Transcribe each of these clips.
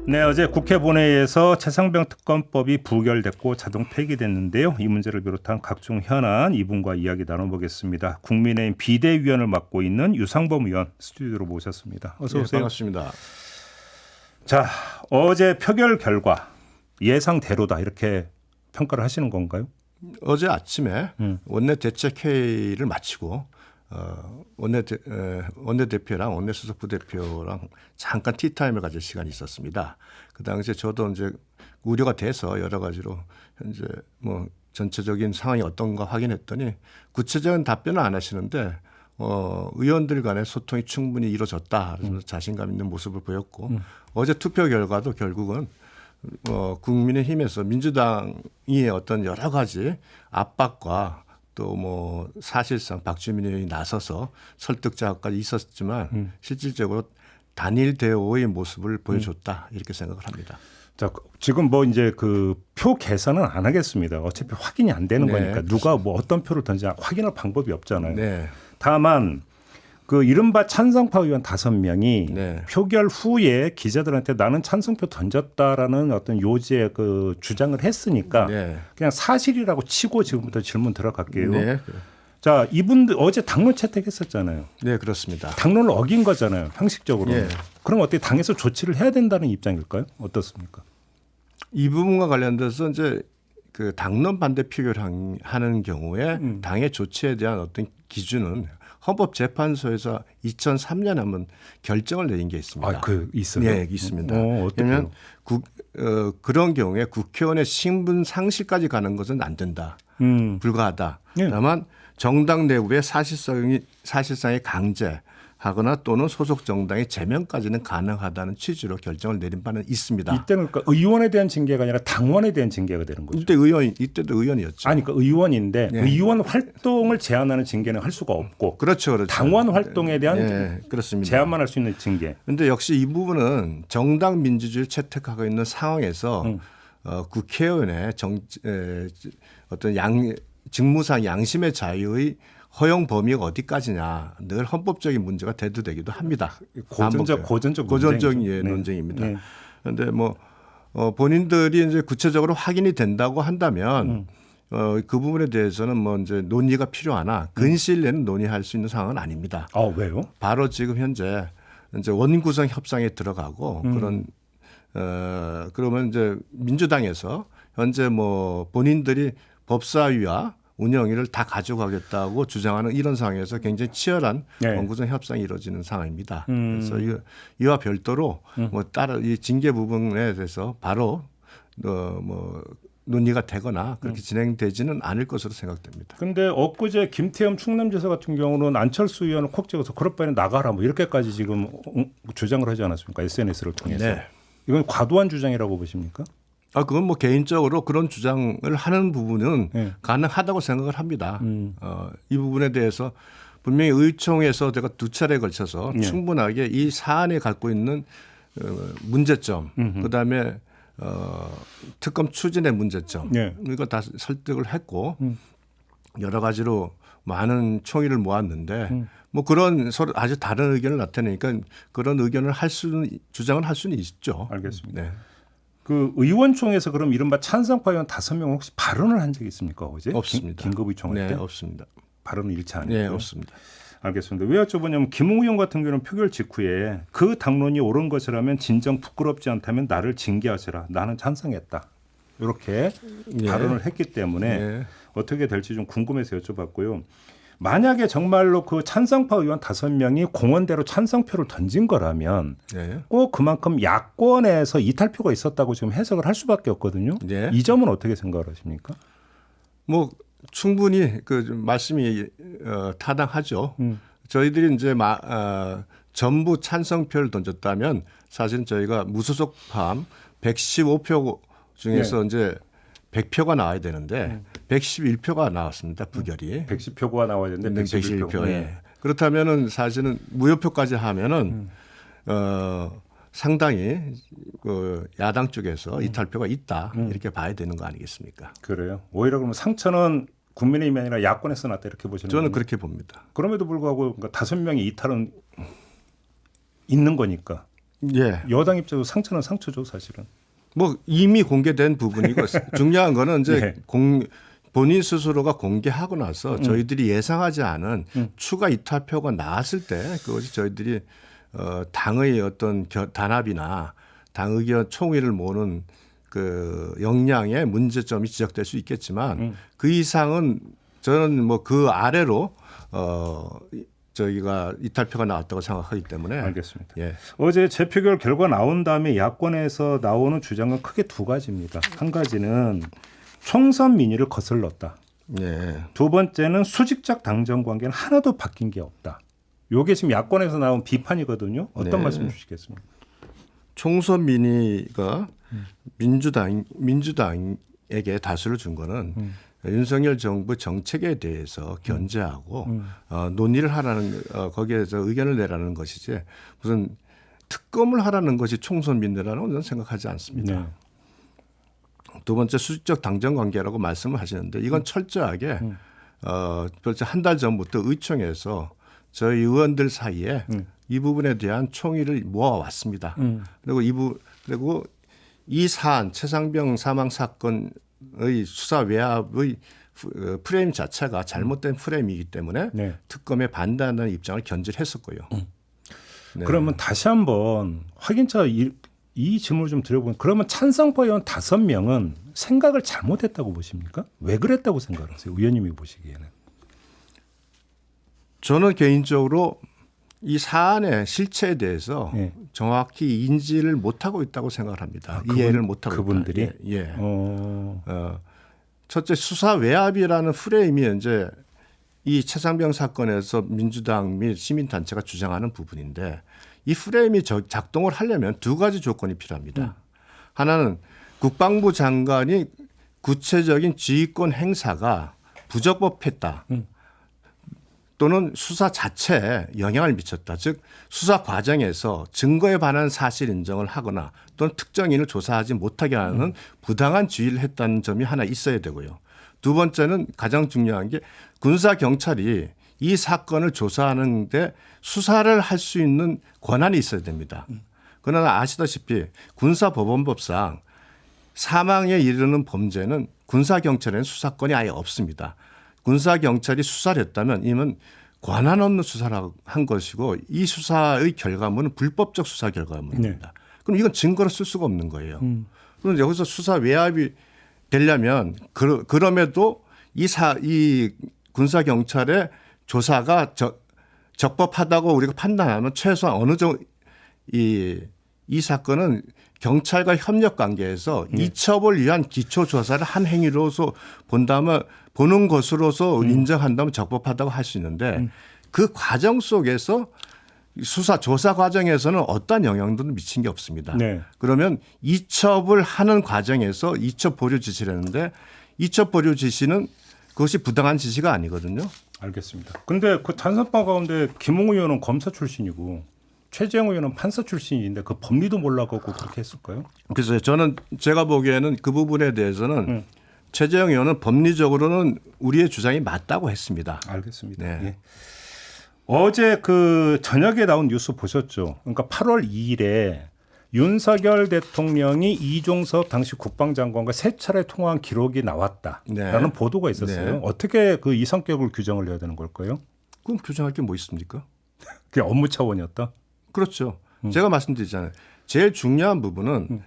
네, 어제 국회 본회의에서 최상병 특검법이 부결됐고 자동 폐기됐는데요. 이 문제를 비롯한 각종 현안 이분과 이야기 나눠보겠습니다. 국민의힘 비대위원을 맡고 있는 유상범 의원 스튜디오로 모셨습니다. 어서 오세요. 네, 반갑습니다. 자, 어제 표결 결과 예상대로다 이렇게 평가를 하시는 건가요? 어제 아침에 원내대책회의를 마치고 원내대표랑 원내수석 부대표랑 잠깐 티타임을 가질 시간이 있었습니다. 그 당시에 저도 이제 우려가 돼서 여러 가지로 현재 뭐 전체적인 상황이 어떤가 확인했더니 구체적인 답변은 안 하시는데 의원들 간의 소통이 충분히 이루어졌다. 그래서 자신감 있는 모습을 보였고 어제 투표 결과도 결국은 국민의힘에서 민주당의 어떤 여러 가지 압박과 또 뭐 사실상 박주민 의원이 나서서 설득 작업까지 있었지만 실질적으로 단일 대오의 모습을 보여줬다 이렇게 생각을 합니다. 자, 지금 뭐 이제 그 표 계산은 안 하겠습니다. 어차피 확인이 안 되는 네, 거니까 누가 뭐 어떤 표를 던지 확인할 방법이 없잖아요. 네. 다만 그 이른바 찬성파 의원 5명이 네. 표결 후에 기자들한테 나는 찬성표 던졌다라는 어떤 요지의 그 주장을 했으니까 네. 그냥 사실이라고 치고 지금부터 질문 들어갈게요. 네. 자, 이분들 어제 당론 채택했었잖아요. 네, 그렇습니다. 당론을 어긴 거잖아요. 형식적으로. 네. 그럼 어떻게 당에서 조치를 해야 된다는 입장일까요? 어떻습니까? 이 부분과 관련돼서 이제 그 당론 반대 표결하는 경우에 당의 조치에 대한 어떤 기준은 헌법재판소에서 2003년에 한번 결정을 내린 게 있습니다. 아, 그 있어요? 네, 있습니다. 어떻게요? 왜냐하면 그런 경우에 국회의원의 신분 상실까지 가는 것은 안 된다. 불가하다. 네. 다만 정당 내부의 사실상의 강제하거나 또는 소속 정당의 제명까지는 가능하다는 취지로 결정을 내린 바는 있습니다. 이때는 그러니까 의원에 대한 징계가 아니라 당원에 대한 징계가 되는 거죠. 이때도 의원이었죠. 아니, 그러니까 의원인데 네. 의원 활동을 제한하는 징계는 할 수가 없고 그렇죠, 그렇죠. 당원 활동에 대한 네, 그렇습니다. 제한만 할 수 있는 징계. 그런데 역시 이 부분은 정당 민주주의를 채택하고 있는 상황에서 국회의원의 어떤 직무상 양심의 자유의 허용 범위가 어디까지냐 늘 헌법적인 문제가 대두되기도 합니다. 고전적 고전적인 네. 논쟁입니다. 네. 그런데 뭐 본인들이 이제 구체적으로 확인이 된다고 한다면 그 부분에 대해서는 뭐 이제 논의가 필요하나 근시일 내는 논의할 수 있는 상황은 아닙니다. 아, 왜요? 바로 지금 현재 이제 원구성 협상에 들어가고 그런 그러면 이제 민주당에서 현재 뭐 본인들이 법사위와 운영위를 다 가져가겠다고 주장하는 이런 상황에서 굉장히 치열한 네. 원구성 협상이 이루어지는 상황입니다. 그래서 이와 별도로 뭐 따로 이 징계 부분에 대해서 바로 뭐 논의가 되거나 그렇게 진행되지는 않을 것으로 생각됩니다. 근데 엊그제 김태흠 충남지사 같은 경우는 안철수 의원을 콕 찍어서 그럴 바에는 나가라 뭐 이렇게까지 지금 주장을 하지 않았습니까? SNS를 통해서. 네. 이건 과도한 주장이라고 보십니까? 그건 뭐 개인적으로 그런 주장을 하는 부분은 네. 가능하다고 생각을 합니다. 이 부분에 대해서 분명히 의총에서 제가 2차례에 걸쳐서 충분하게 이 사안에 갖고 있는 문제점, 그다음에 특검 추진의 문제점, 이거 다 설득을 했고 여러 가지로 많은 총의를 모았는데 뭐 그런 서로 아주 다른 의견을 나타내니까 그런 의견을 주장을 할 수는 있죠. 알겠습니다. 네. 그 의원총회에서 그럼 이른바 찬성파 의원 5명 혹시 발언을 한 적이 있습니까 어제? 없습니다. 긴급의총회 때? 네, 없습니다. 발언을 일치 안 했고. 네, 없습니다. 알겠습니다. 왜 여쭤보냐면 김웅 의원 같은 경우는 표결 직후에 그 당론이 옳은 것이라면 진정 부끄럽지 않다면 나를 징계하시라. 나는 찬성했다. 이렇게 발언을 했기 때문에 어떻게 될지 좀 궁금해서 여쭤봤고요. 만약에 정말로 그 찬성파 의원 5명이 공원대로 찬성표를 던진 거라면 꼭 그만큼 야권에서 이탈표가 있었다고 지금 해석을 할 수밖에 없거든요. 이 점은 어떻게 생각을 하십니까? 뭐 충분히 그 말씀이 타당하죠. 저희들이 이제 전부 찬성표를 던졌다면 사실은 저희가 무소속 포함 115표 중에서 이제 100표가 나와야 되는데 111표가 나왔습니다. 부결이. 110표가 나와야 되는데 111표. 네. 그렇다면은 사실은 무효표까지 하면은 상당히 그 야당 쪽에서 이탈표가 있다 이렇게 봐야 되는 거 아니겠습니까? 그래요. 오히려 그러면 상처는 국민의힘이 아니라 야권에서 났다 이렇게 보시는 거예요? 저는 그렇게 봅니다. 그럼에도 불구하고 그러니까 5명의 이탈은 있는 거니까. 예. 여당 입장에서 상처는 상처죠, 사실은. 뭐 이미 공개된 부분이고 중요한 거는 이제 네. 본인 스스로가 공개하고 나서 저희들이 예상하지 않은 추가 이탈표가 나왔을 때 그것이 저희들이 당의 어떤 단합이나 당 의견 총의를 모으는 그 역량의 문제점이 지적될 수 있겠지만 그 이상은 저는 뭐 그 아래로 저희가 이탈표가 나왔다고 생각하기 때문에 알겠습니다. 예. 어제 재표결 결과 나온 다음에 야권에서 나오는 주장은 크게 두 가지입니다. 한 가지는 총선 민의를 거슬렀다. 예. 두 번째는 수직적 당정 관계는 하나도 바뀐 게 없다. 요게 지금 야권에서 나온 비판이거든요. 어떤 네. 말씀 주시겠습니까? 총선 민의가 민주당에게 다수를 준 거는 윤석열 정부 정책에 대해서 견제하고 논의를 하라는 거기에서 의견을 내라는 것이지 무슨 특검을 하라는 것이 총선 민의라는 건 저는 생각하지 않습니다. 네. 두 번째 수직적 당정 관계라고 말씀을 하시는데 이건 철저하게 벌써 한 달 전부터 의총에서 저희 의원들 사이에 이 부분에 대한 총의를 모아왔습니다. 그리고 이 사안 최상병 사망 사건의 수사 외압의 프레임 자체가 잘못된 프레임이기 때문에 네. 특검에 반대하는 입장을 견지했었고요. 네. 그러면 다시 한번 확인차 이 질문을 좀 드려보면 그러면 찬성파 의원 5명은 생각을 잘못했다고 보십니까? 왜 그랬다고 생각하세요? 의원님이 보시기에는. 저는 개인적으로 이 사안의 실체에 대해서 예. 정확히 인지를 못하고 있다고 생각을 합니다. 이해를 못하고 그분들이? 있다. 예. 첫째 수사 외압이라는 프레임이 이제 이 최상병 사건에서 민주당 및 시민단체가 주장하는 부분인데 이 프레임이 작동을 하려면 두 가지 조건이 필요합니다. 하나는 국방부 장관이 구체적인 지휘권 행사가 부적법했다. 또는 수사 자체에 영향을 미쳤다. 즉 수사 과정에서 증거에 반한 사실 인정을 하거나 또는 특정인을 조사하지 못하게 하는 부당한 지휘를 했다는 점이 하나 있어야 되고요. 두 번째는 가장 중요한 게 군사 경찰이 이 사건을 조사하는데 수사를 할 수 있는 권한이 있어야 됩니다. 그러나 아시다시피 군사법원법상 사망에 이르는 범죄는 군사경찰에는 수사권이 아예 없습니다. 군사경찰이 수사를 했다면 이는 권한 없는 수사를 한 것이고 이 수사의 결과물은 불법적 수사 결과물입니다. 그럼 이건 증거로 쓸 수가 없는 거예요. 그럼 여기서 수사 외압이 되려면 그럼에도 이 군사경찰의 조사가 적법하다고 우리가 판단하면 최소한 어느 정도 이 사건은 경찰과 협력 관계에서 이첩을 위한 기초 조사를 한 행위로서 보는 것으로서 인정한다면 적법하다고 할 수 있는데 그 과정 속에서 수사 조사 과정에서는 어떠한 영향도 미친 게 없습니다. 네. 그러면 이첩을 하는 과정에서 이첩 보류 지시를 했는데 이첩 보류 지시는 그것이 부당한 지시가 아니거든요. 알겠습니다. 근데 그 찬성파 가운데 김웅 의원은 검사 출신이고 최재형 의원은 판사 출신인데 그 법리도 몰라가고 그렇게 했을까요? 그래서 저는 제가 보기에는 그 부분에 대해서는 최재형 의원은 법리적으로는 우리의 주장이 맞다고 했습니다. 알겠습니다. 네. 예. 어제 그 저녁에 나온 뉴스 보셨죠? 그러니까 8월 2일에 윤석열 대통령이 이종섭 당시 국방장관과 3차례 통화한 기록이 나왔다라는 네. 보도가 있었어요. 네. 어떻게 그 이 성격을 규정을 해야 되는 걸까요? 그럼 규정할 게 뭐 있습니까? 그게 업무 차원이었다? 그렇죠. 제가 말씀드리잖아요. 제일 중요한 부분은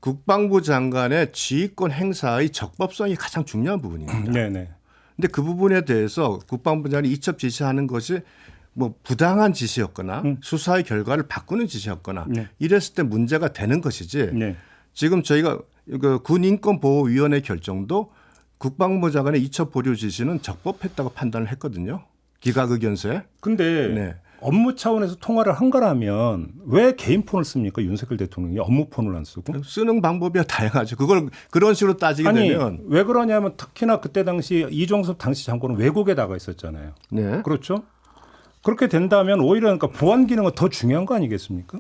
국방부 장관의 지휘권 행사의 적법성이 가장 중요한 부분입니다. 네네. 근데 그 부분에 대해서 국방부 장관이 이첩 지시하는 것이 뭐 부당한 지시였거나 수사의 결과를 바꾸는 지시였거나 네. 이랬을 때 문제가 되는 것이지 네. 지금 저희가 그 군인권보호위원회 결정도 국방부 장관의 이첩 보류 지시는 적법했다고 판단을 했거든요. 기각의견서에. 근데 네. 업무 차원에서 통화를 한 거라면 왜 개인 폰을 씁니까? 윤석열 대통령이 업무 폰을 안 쓰고? 쓰는 방법이 다양하죠. 그걸 그런 식으로 따지게 아니 되면 왜 그러냐면 특히나 그때 당시 이종섭 당시 장관은 외국에 나가 있었잖아요. 네. 그렇죠? 그렇게 된다면 오히려 그러니까 보안 기능은 더 중요한 거 아니겠습니까?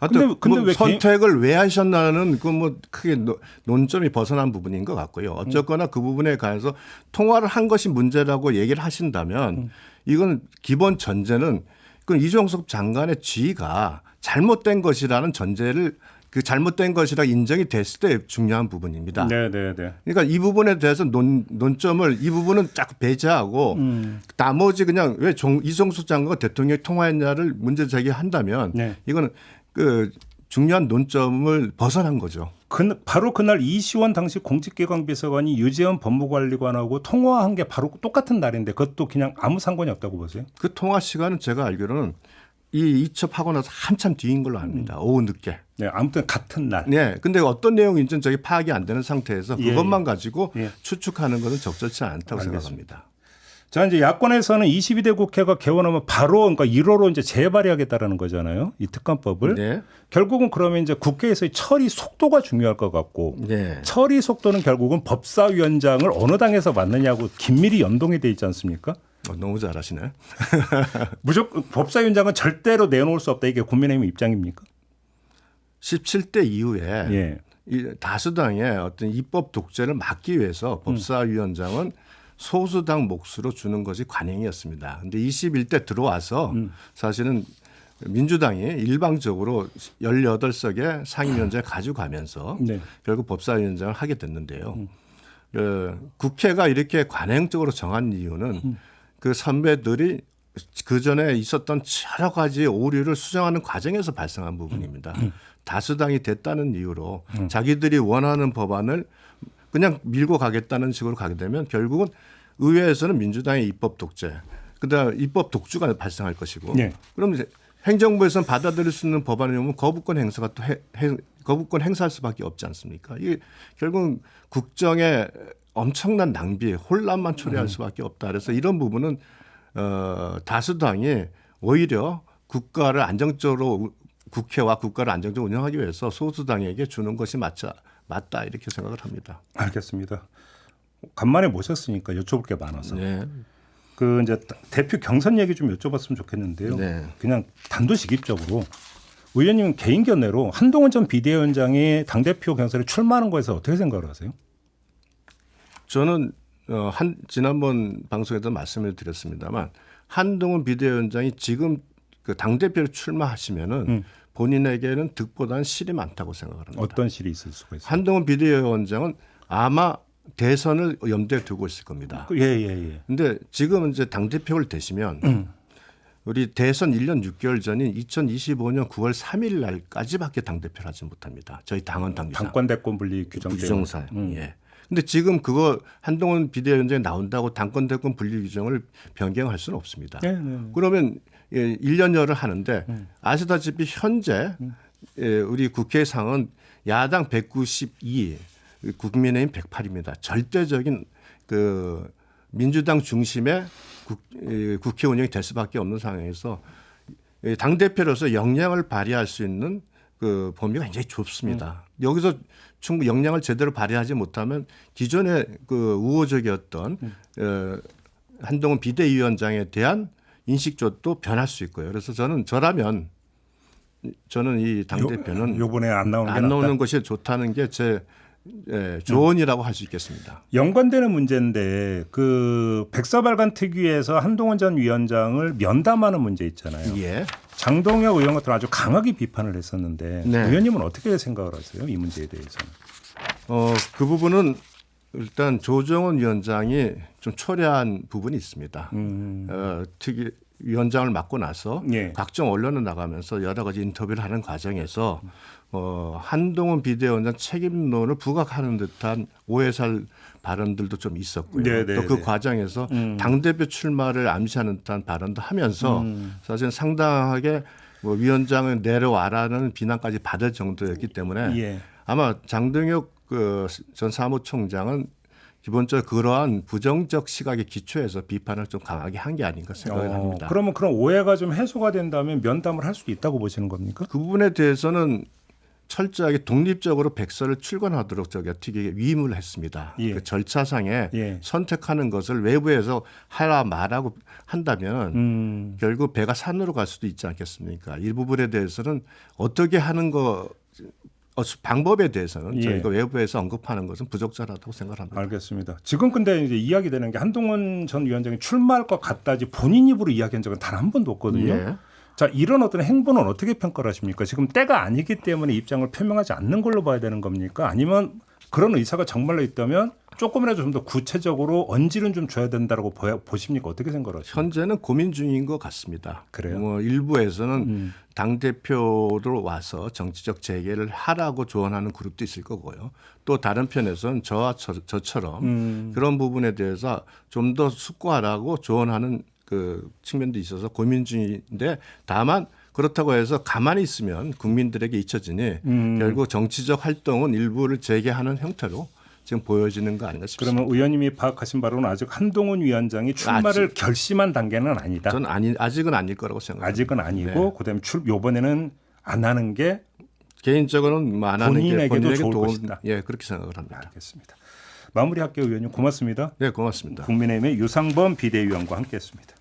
근데 뭐 왜 선택을 왜 하셨나는 그 뭐 크게 논점이 벗어난 부분인 것 같고요. 어쨌거나 그 부분에 관해서 통화를 한 것이 문제라고 얘기를 하신다면 이건 기본 전제는 그 이종섭 장관의 지위가 잘못된 것이라는 전제를 그 잘못된 것이라 인정이 됐을 때 중요한 부분입니다. 네, 네, 네. 그러니까 이 부분에 대해서 논점을 이 부분은 자꾸 배제하고 나머지 그냥 왜 이종수 장관과 대통령이 통화했냐를 문제 제기한다면 네. 이거는 그 중요한 논점을 벗어난 거죠. 바로 그날 이시원 당시 공직기강 비서관이 유재현 법무관리관하고 통화한 게 바로 똑같은 날인데 그것도 그냥 아무 상관이 없다고 보세요? 그 통화 시간은 제가 알기로는 이 이첩하고 나서 한참 뒤인 걸로 압니다. 오후 늦게. 네, 아무튼 같은 날. 네, 근데 어떤 내용인지는 저기 파악이 안 되는 상태에서 예, 그것만 가지고 예. 추측하는 것은 적절치 않다고 알겠습니다. 생각합니다. 자, 이제 야권에서는 22대 국회가 개원하면 바로 그러니까 1호로 이제 재발의하겠다라는 거잖아요. 이 특검법을. 네. 결국은 그러면 이제 국회에서의 처리 속도가 중요할 것 같고 네. 처리 속도는 결국은 법사위원장을 어느 당에서 맡느냐고 긴밀히 연동이 돼 있지 않습니까? 너무 잘하시네. 무조건 법사위원장은 절대로 내놓을 수 없다. 이게 국민의힘 입장입니까? 17대 이후에 예. 이 다수당의 어떤 입법 독재를 막기 위해서 법사위원장은 소수당 몫으로 주는 것이 관행이었습니다. 그런데 21대 들어와서 사실은 민주당이 일방적으로 18석의 상임위원장을 가져가면서 네. 결국 법사위원장을 하게 됐는데요. 국회가 이렇게 관행적으로 정한 이유는 그 선배들이 그 전에 있었던 여러 가지 오류를 수정하는 과정에서 발생한 부분입니다. 다수당이 됐다는 이유로 자기들이 원하는 법안을 그냥 밀고 가겠다는 식으로 가게 되면 결국은 의회에서는 민주당의 입법 독재, 그다음 입법 독주가 발생할 것이고, 네. 그럼 이제 행정부에서는 받아들일 수 있는 법안이 오면 거부권 행사가 또 거부권 행사할 수밖에 없지 않습니까? 이게 결국은 국정의 엄청난 낭비, 혼란만 초래할 수밖에 없다. 그래서 이런 부분은 다수당이 오히려 국가를 안정적으로 국회와 국가를 안정적으로 운영하기 위해서 소수당에게 주는 것이 맞다 이렇게 생각을 합니다. 알겠습니다. 간만에 모셨으니까 여쭤볼 게 많아서. 네. 그 이제 대표 경선 얘기 좀 여쭤봤으면 좋겠는데요. 네. 그냥 단도직입적으로 의원님 개인 견해로 한동훈 전 비대위원장이 당대표 경선에 출마하는 거에서 어떻게 생각을 하세요? 저는 지난번 방송에도 말씀을 드렸습니다만 한동훈 비대위원장이 지금 그 당대표로 출마하시면은 본인에게는 득보다는 실이 많다고 생각을 합니다. 어떤 실이 있을 수가 있어요? 한동훈 비대위원장은 아마 대선을 염두에 두고 있을 겁니다. 예. 근데 지금 이제 당대표를 되시면 우리 대선 1년 6개월 전인 2025년 9월 3일 날까지밖에 당대표를 하지 못합니다. 저희 당원 당규상. 당권대권 분리 규정 규정상. 예. 근데 지금 그거 한동훈 비대위원장이 나온다고 당권대권 분리 규정을 변경할 수는 없습니다. 네. 그러면 1년여를 하는데 아시다시피 현재 우리 국회상은 야당 192, 국민의힘 108입니다. 절대적인 그 민주당 중심의 국회 운영이 될 수밖에 없는 상황에서 당 대표로서 역량을 발휘할 수 있는 그 범위가 굉장히 좁습니다. 여기서 충분히 역량을 제대로 발휘하지 못하면 기존의 그 우호적이었던 한동훈 비대위원장에 대한 인식조도 변할 수 있고요. 그래서 저라면 이 당 대표는 요번에 안 나오는 것이 좋다는 게 제 조언이라고 할 수 있겠습니다. 연관되는 문제인데 그 백서발간 특위에서 한동훈 전 위원장을 면담하는 문제 있잖아요. 예. 장동혁 의원 같은 아주 강하게 비판을 했었는데 네. 의원님은 어떻게 생각을 하세요? 이 문제에 대해서는. 그 부분은 일단 조정원 위원장이 좀 초래한 부분이 있습니다. 특히 위원장을 맡고 나서 예. 각종 언론에 나가면서 여러 가지 인터뷰를 하는 과정에서 한동훈 비대위원장 책임론을 부각하는 듯한 오해살 발언들도 좀 있었고요. 네네네. 또 그 과정에서 당대표 출마를 암시하는 듯한 발언도 하면서 사실 상당하게 위원장을 내려와라는 비난까지 받을 정도였기 때문에 예. 아마 장동혁 전 사무총장은 기본적으로 그러한 부정적 시각에 기초해서 비판을 좀 강하게 한 게 아닌가 생각을 합니다. 그러면 그런 오해가 좀 해소가 된다면 면담을 할 수도 있다고 보시는 겁니까? 그 부분에 대해서는 철저하게 독립적으로 백서를 출건하도록 특위 위임을 했습니다. 예. 그 절차상에 예. 선택하는 것을 외부에서 하라 말하고 한다면 결국 배가 산으로 갈 수도 있지 않겠습니까? 이 부분에 대해서는 어떻게 하는 방법에 대해서는 예. 저희가 외부에서 언급하는 것은 부적절하다고 생각합니다. 알겠습니다. 지금 근데 이제 이야기되는 게 한동훈 전 위원장이 출마할 것 같다지 본인 입으로 이야기한 적은 단 한 번도 없거든요. 예. 자, 이런 어떤 행보는 어떻게 평가를 하십니까? 지금 때가 아니기 때문에 입장을 표명하지 않는 걸로 봐야 되는 겁니까? 아니면 그런 의사가 정말로 있다면 조금이라도 좀 더 구체적으로 언지는 좀 줘야 된다고 보십니까? 어떻게 생각하십니까? 현재는 고민 중인 것 같습니다. 그래요? 뭐 일부에서는 당 대표로 와서 정치적 재개를 하라고 조언하는 그룹도 있을 거고요. 또 다른 편에서는 저와 저처럼 그런 부분에 대해서 좀 더 숙고하라고 조언하는 그 측면도 있어서 고민 중인데 다만 그렇다고 해서 가만히 있으면 국민들에게 잊혀지니 결국 정치적 활동은 일부를 재개하는 형태로 지금 보여지는 거 아닌가 싶습니다. 그러면 의원님이 파악하신 바로는 아직 한동훈 위원장이 출마를 결심한 단계는 아니다. 저는 아직은 아닐 거라고 생각합니다. 아직은 아니고 그다음에 요번에는 안 하는 게 개인적으로는 뭐 안 하는 게 본인에게도 좋을 도움, 것이다. 예, 그렇게 생각을 합니다. 알겠습니다. 마무리할게요, 의원님. 고맙습니다. 네, 고맙습니다. 국민의힘의 유상범 비대위원과 함께했습니다.